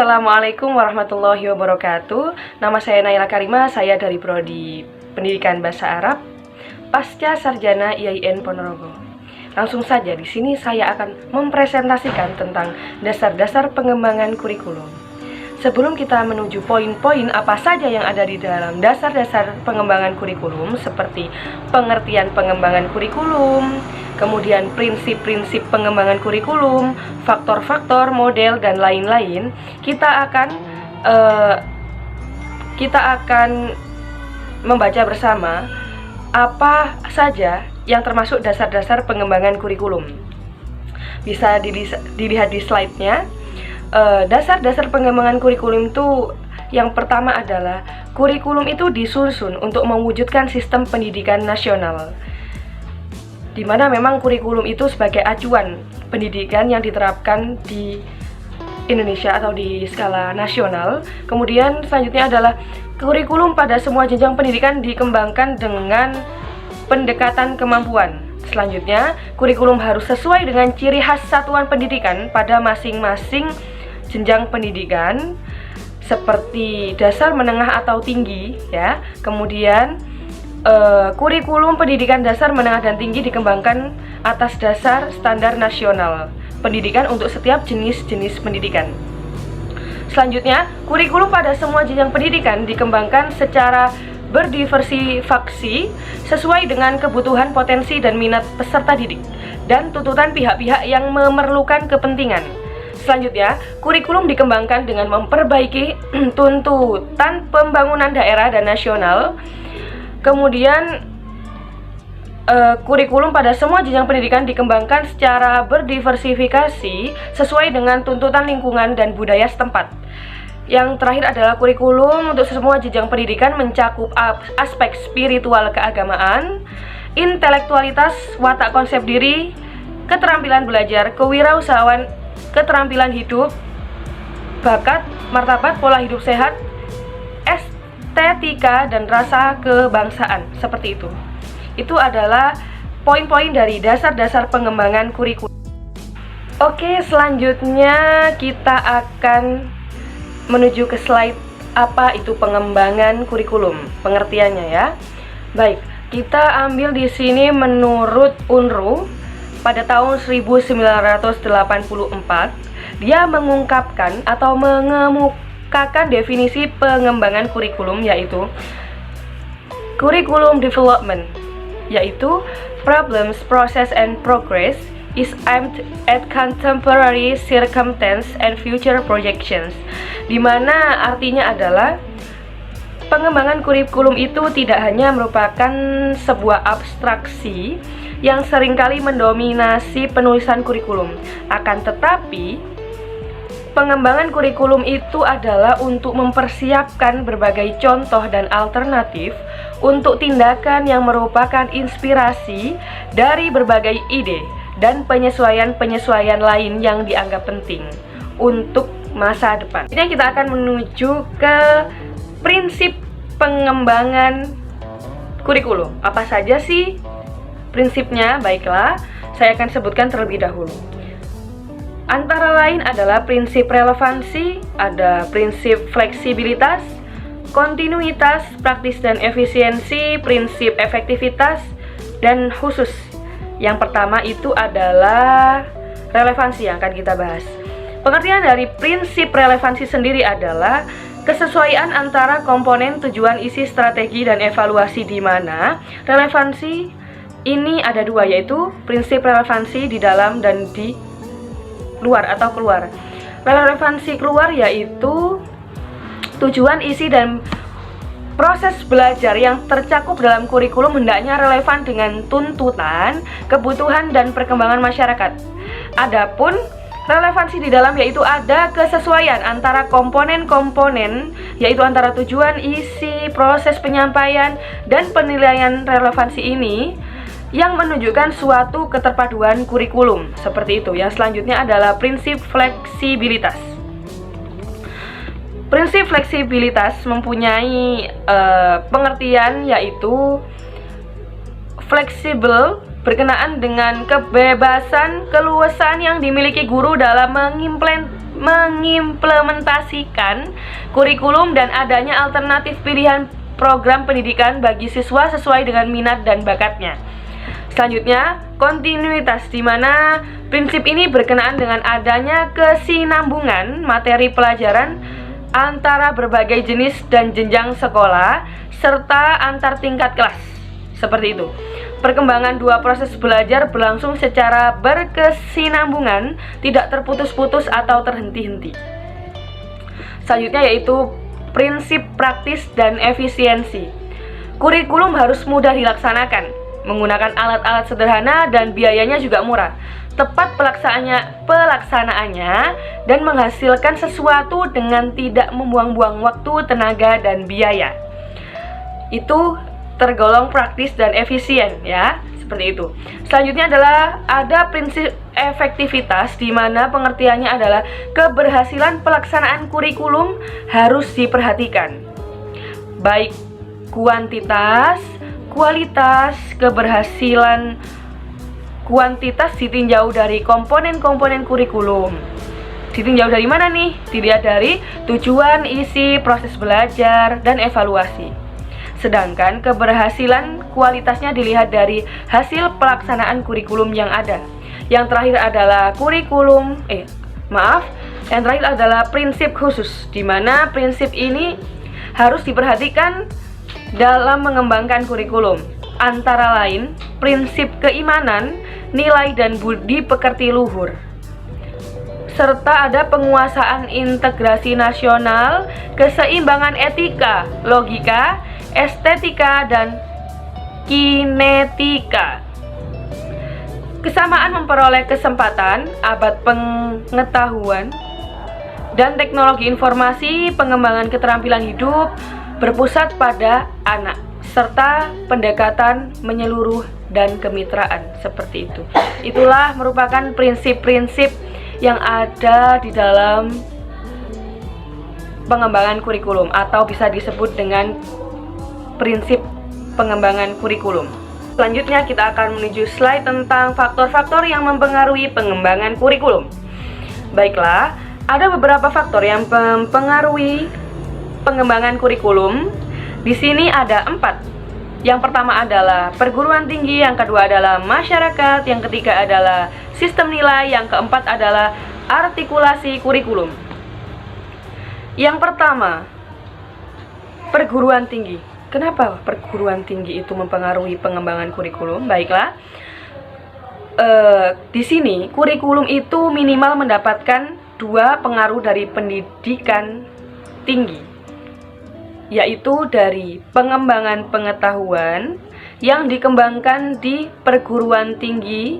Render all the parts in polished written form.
Assalamualaikum warahmatullahi wabarakatuh. Nama saya Naila Karima, saya dari Prodi Pendidikan Bahasa Arab, Pasca Sarjana IAIN Ponorogo. Langsung saja di sini saya akan mempresentasikan tentang dasar-dasar pengembangan kurikulum. Sebelum kita menuju poin-poin apa saja yang ada di dalam dasar-dasar pengembangan kurikulum, seperti pengertian pengembangan kurikulum, kemudian prinsip-prinsip pengembangan kurikulum, faktor-faktor, model, dan lain-lain, kita akan membaca bersama apa saja yang termasuk dasar-dasar pengembangan kurikulum. Bisa dilihat di slide-nya. Dasar-dasar pengembangan kurikulum itu yang pertama adalah kurikulum itu disusun untuk mewujudkan sistem pendidikan nasional, di mana memang kurikulum itu sebagai acuan pendidikan yang diterapkan di Indonesia atau di skala nasional. Kemudian selanjutnya adalah kurikulum pada semua jenjang pendidikan dikembangkan dengan pendekatan kemampuan. Selanjutnya, kurikulum harus sesuai dengan ciri khas satuan pendidikan pada masing-masing jenjang pendidikan, seperti dasar, menengah, atau tinggi, ya. Kemudian kurikulum pendidikan dasar, menengah, dan tinggi dikembangkan atas dasar standar nasional pendidikan untuk setiap jenis-jenis pendidikan. Selanjutnya, kurikulum pada semua jenjang pendidikan dikembangkan secara berdiversifikasi sesuai dengan kebutuhan, potensi, dan minat peserta didik dan tuntutan pihak-pihak yang memerlukan kepentingan. Selanjutnya, kurikulum dikembangkan dengan memperbaiki tuntutan pembangunan daerah dan nasional. Kemudian, kurikulum pada semua jenjang pendidikan dikembangkan secara berdiversifikasi sesuai dengan tuntutan lingkungan dan budaya setempat. Yang terakhir adalah kurikulum untuk semua jenjang pendidikan mencakup aspek spiritual keagamaan, intelektualitas, watak konsep diri, keterampilan belajar, kewirausahaan, keterampilan hidup, bakat, martabat, pola hidup sehat, estetika, dan rasa kebangsaan. Seperti itu. Itu adalah poin-poin dari dasar-dasar pengembangan kurikulum. Oke, selanjutnya kita akan menuju ke slide apa itu pengembangan kurikulum, pengertiannya ya. Baik, kita ambil di sini menurut UNRU pada tahun 1984, dia mengungkapkan atau mengemukakan definisi pengembangan kurikulum, yaitu curriculum development, yaitu problems, process, and progress is aimed at contemporary circumstance and future projections, di mana artinya adalah pengembangan kurikulum itu tidak hanya merupakan sebuah abstraksi yang seringkali mendominasi penulisan kurikulum, akan tetapi pengembangan kurikulum itu adalah untuk mempersiapkan berbagai contoh dan alternatif untuk tindakan yang merupakan inspirasi dari berbagai ide dan penyesuaian-penyesuaian lain yang dianggap penting untuk masa depan. Jadi kita akan menuju ke prinsip pengembangan kurikulum. Apa saja sih prinsipnya? Baiklah, saya akan sebutkan terlebih dahulu. Antara lain adalah prinsip relevansi, ada prinsip fleksibilitas, kontinuitas, praktis dan efisiensi, prinsip efektivitas, dan khusus. Yang pertama itu adalah relevansi yang akan kita bahas. Pengertian dari prinsip relevansi sendiri adalah kesesuaian antara komponen, tujuan, isi, strategi, dan evaluasi, di mana relevansi ini ada dua, yaitu prinsip relevansi di dalam dan di luar atau keluar. Relevansi keluar yaitu tujuan, isi, dan proses belajar yang tercakup dalam kurikulum hendaknya relevan dengan tuntutan, kebutuhan, dan perkembangan masyarakat. Adapun relevansi di dalam yaitu ada kesesuaian antara komponen-komponen, yaitu antara tujuan, isi, proses penyampaian, dan penilaian relevansi ini yang menunjukkan suatu keterpaduan kurikulum. Seperti itu. Yang selanjutnya adalah prinsip fleksibilitas. Prinsip fleksibilitas mempunyai pengertian yaitu fleksibel berkenaan dengan kebebasan, keluasan yang dimiliki guru dalam mengimplementasikan kurikulum dan adanya alternatif pilihan program pendidikan bagi siswa sesuai dengan minat dan bakatnya. Selanjutnya, kontinuitas, di mana prinsip ini berkenaan dengan adanya kesinambungan materi pelajaran antara berbagai jenis dan jenjang sekolah serta antar tingkat kelas. Seperti itu. Perkembangan dua proses belajar berlangsung secara berkesinambungan, tidak terputus-putus atau terhenti-henti. Selanjutnya yaitu prinsip praktis dan efisiensi. Kurikulum harus mudah dilaksanakan, menggunakan alat-alat sederhana dan biayanya juga murah. Tepat pelaksanaannya dan menghasilkan sesuatu dengan tidak membuang-buang waktu, tenaga, dan biaya. Itu tergolong praktis dan efisien, ya, seperti itu. Selanjutnya adalah ada prinsip efektivitas, di mana pengertiannya adalah keberhasilan pelaksanaan kurikulum harus diperhatikan, baik kuantitas, kualitas. Keberhasilan kuantitas ditinjau dari komponen-komponen kurikulum. Ditinjau dari mana nih? Dilihat dari tujuan, isi, proses belajar, dan evaluasi. Sedangkan keberhasilan kualitasnya dilihat dari hasil pelaksanaan kurikulum yang ada. Yang terakhir adalah yang terakhir adalah prinsip khusus, di mana prinsip ini harus diperhatikan dalam mengembangkan kurikulum. Antara lain, prinsip keimanan, nilai dan budi pekerti luhur. Serta ada penguasaan integrasi nasional, keseimbangan etika, logika, estetika, dan kinetika. Kesamaan memperoleh kesempatan, abad pengetahuan dan teknologi informasi, pengembangan keterampilan hidup berpusat pada anak, serta pendekatan menyeluruh dan kemitraan, seperti itu. Itulah merupakan prinsip-prinsip yang ada di dalam pengembangan kurikulum, atau bisa disebut dengan prinsip pengembangan kurikulum. Selanjutnya kita akan menuju slide tentang faktor-faktor yang mempengaruhi pengembangan kurikulum. Baiklah, ada beberapa faktor yang mempengaruhi pengembangan kurikulum. Di sini ada 4. Yang pertama adalah perguruan tinggi, yang kedua adalah masyarakat, yang ketiga adalah sistem nilai, yang keempat adalah artikulasi kurikulum. Yang pertama, perguruan tinggi. Kenapa perguruan tinggi itu mempengaruhi pengembangan kurikulum? Baiklah, di sini kurikulum itu minimal mendapatkan 2 pengaruh dari pendidikan tinggi, yaitu dari pengembangan pengetahuan yang dikembangkan di perguruan tinggi,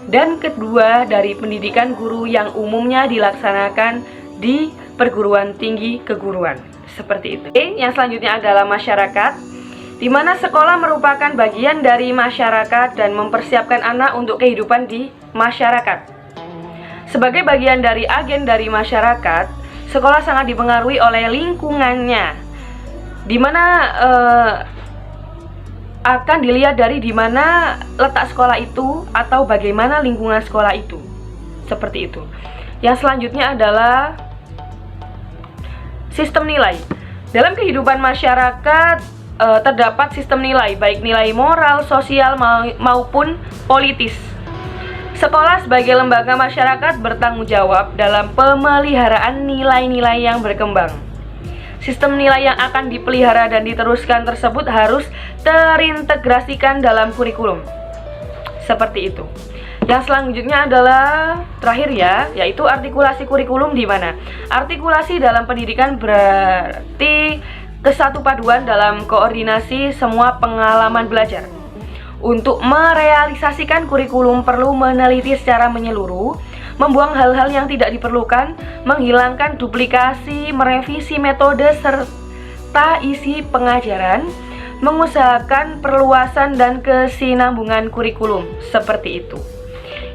dan kedua dari pendidikan guru yang umumnya dilaksanakan di perguruan tinggi keguruan. Seperti itu. Yang selanjutnya adalah masyarakat, di mana sekolah merupakan bagian dari masyarakat dan mempersiapkan anak untuk kehidupan di masyarakat. Sebagai bagian dari agen dari masyarakat, sekolah sangat dipengaruhi oleh lingkungannya, di mana akan dilihat dari di mana letak sekolah itu atau bagaimana lingkungan sekolah itu. Seperti itu. Yang selanjutnya adalah sistem nilai. Dalam kehidupan masyarakat terdapat sistem nilai, baik nilai moral, sosial maupun politis. Sekolah sebagai lembaga masyarakat bertanggung jawab dalam pemeliharaan nilai-nilai yang berkembang. Sistem nilai yang akan dipelihara dan diteruskan tersebut harus terintegrasikan dalam kurikulum. Seperti itu. Yang selanjutnya adalah terakhir ya, yaitu artikulasi kurikulum, di mana artikulasi dalam pendidikan berarti kesatu paduan dalam koordinasi semua pengalaman belajar. Untuk merealisasikan kurikulum perlu meneliti secara menyeluruh, membuang hal-hal yang tidak diperlukan, menghilangkan duplikasi, merevisi metode serta isi pengajaran, mengusahakan perluasan dan kesinambungan kurikulum. Seperti itu.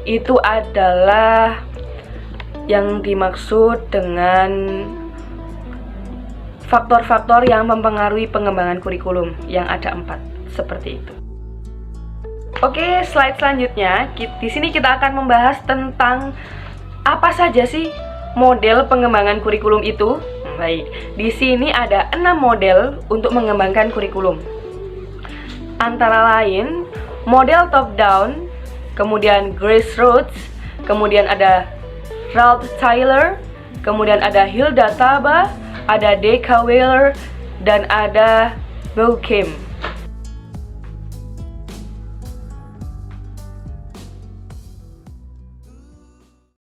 Itu adalah yang dimaksud dengan faktor-faktor yang mempengaruhi pengembangan kurikulum, yang ada 4, seperti itu. Oke, slide selanjutnya, di sini kita akan membahas tentang apa saja sih model pengembangan kurikulum itu? Baik, di sini ada 6 model untuk mengembangkan kurikulum. Antara lain, model top-down, kemudian grassroots, kemudian ada Ralph Tyler, kemudian ada Hilda Taba, ada Deka Wheeler, dan ada Bo Kim.